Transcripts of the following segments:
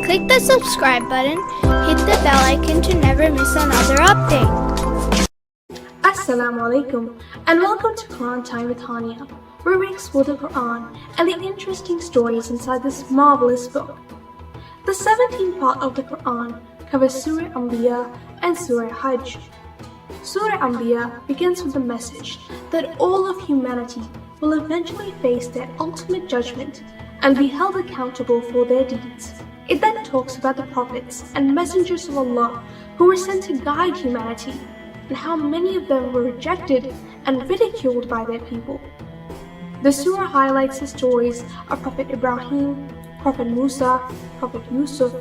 Click the subscribe button, hit the bell icon to never miss another update. Assalamu alaikum and welcome to Quran Time with Hania, where we explore the Quran and the interesting stories inside this marvelous book. The 17th part of the Quran covers Surah Anbiya and Surah Hajj. Surah Anbiya begins with the message that all of humanity will eventually face their ultimate judgment and be held accountable for their deeds. It then talks about the prophets and messengers of Allah who were sent to guide humanity and how many of them were rejected and ridiculed by their people. The surah highlights the stories of Prophet Ibrahim, Prophet Musa, Prophet Yusuf,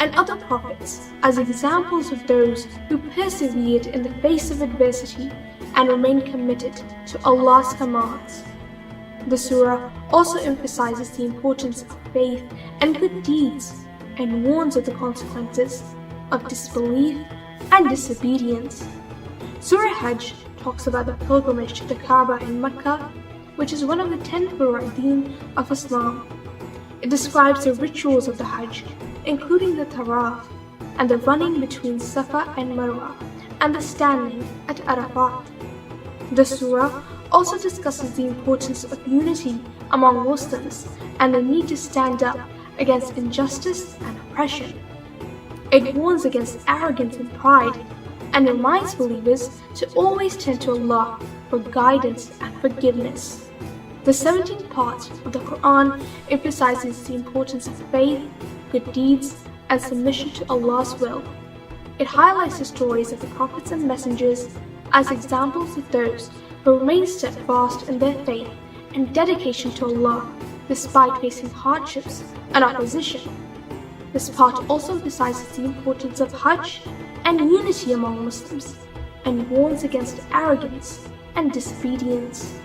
and other prophets as examples of those who persevered in the face of adversity and remained committed to Allah's commands. The surah also emphasizes the importance of faith and good deeds and warns of the consequences of disbelief and disobedience. Surah Hajj talks about the pilgrimage to the Kaaba in Mecca, which is one of the 10 Fura'ideen of Islam. It describes the rituals of the Hajj, including the Tawaf and the running between Safa and Marwa and the standing at Arafat. The surah also discusses the importance of unity among Muslims and the need to stand up against injustice and oppression. It warns against arrogance and pride and reminds believers to always turn to Allah for guidance and forgiveness. The 17th part of the Quran emphasizes the importance of faith, good deeds, and submission to Allah's will. It highlights the stories of the prophets and messengers as examples of those who remain steadfast in their faith and dedication to Allah despite facing hardships and opposition. This part also emphasizes the importance of Hajj and unity among Muslims and warns against arrogance and disobedience.